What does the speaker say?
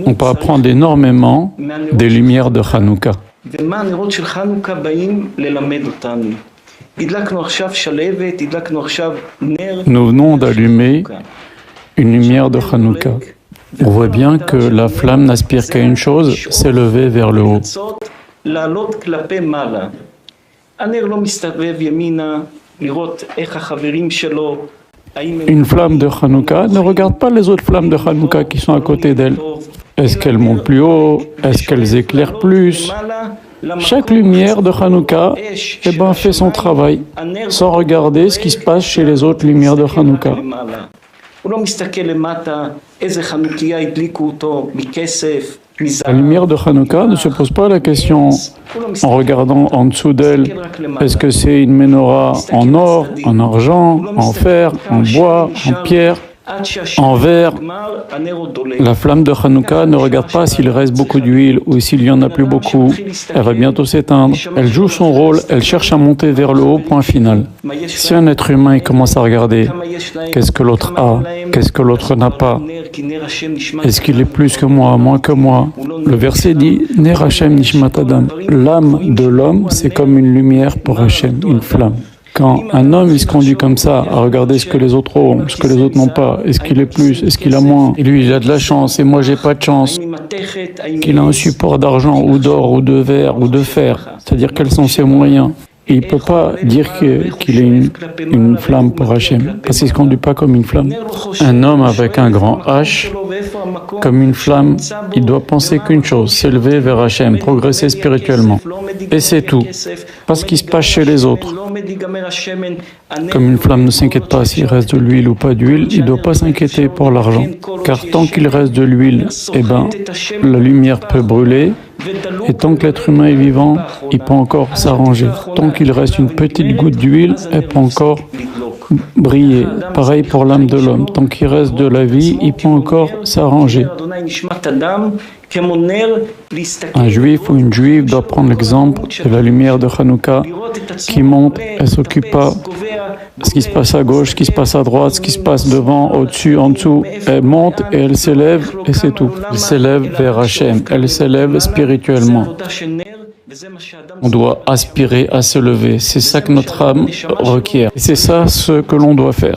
On peut apprendre énormément des lumières de Hanouka. Nous venons d'allumer une lumière de Hanouka. On voit bien que la flamme n'aspire qu'à une chose, s'élever vers le haut. Une flamme de Hanouka ne regarde pas les autres flammes de Hanouka qui sont à côté d'elle. Est-ce qu'elles montent plus haut? Est-ce qu'elles éclairent plus? Chaque lumière de Hanouka fait son travail, sans regarder ce qui se passe chez les autres lumières de Hanouka. La lumière de Hanouka ne se pose pas la question en regardant en dessous d'elle, est-ce que c'est une menorah en or, en argent, en fer, en bois, en pierre, en verre. La flamme de Hanouka ne regarde pas s'il reste beaucoup d'huile ou s'il y en a plus beaucoup. Elle va bientôt s'éteindre. Elle joue son rôle, elle cherche à monter vers le haut, point final. Si un être humain il commence à regarder qu'est-ce que l'autre a, qu'est-ce que l'autre n'a pas, est-ce qu'il est plus que moi, moins que moi? Le verset dit « Ner Hashem Nishmat Adam ». L'âme de l'homme, c'est comme une lumière pour Hashem, une flamme. Quand un homme il se conduit comme ça, à regarder ce que les autres ont, ce que les autres n'ont pas, est-ce qu'il est plus, est-ce qu'il a moins, et lui il a de la chance et moi j'ai pas de chance, qu'il a un support d'argent ou d'or ou de verre ou de fer, c'est-à-dire quels sont ses moyens. Et il ne peut pas dire qu'il est une flamme pour Hachem, parce qu'il ne se conduit pas comme une flamme. Un homme avec un grand H, comme une flamme, il doit penser qu'une chose, s'élever vers Hachem, progresser spirituellement. Et c'est tout. Pas ce qui se passe chez les autres. Comme une flamme ne s'inquiète pas s'il reste de l'huile ou pas d'huile, il ne doit pas s'inquiéter pour l'argent. Car tant qu'il reste de l'huile, la lumière peut brûler. Et tant que l'être humain est vivant, il peut encore s'arranger. Tant qu'il reste une petite goutte d'huile, elle peut encore briller. Pareil pour l'âme de l'homme. Tant qu'il reste de la vie, il peut encore s'arranger. Un juif ou une juive doit prendre l'exemple de la lumière de Hanouka qui monte, elle ne s'occupe pas de ce qui se passe à gauche, ce qui se passe à droite, ce qui se passe devant, au-dessus, en dessous. Elle monte et elle s'élève et c'est tout. Elle s'élève vers Hachem, elle s'élève spirituellement. On doit aspirer à se lever, c'est ça que notre âme requiert. Et c'est ça ce que l'on doit faire.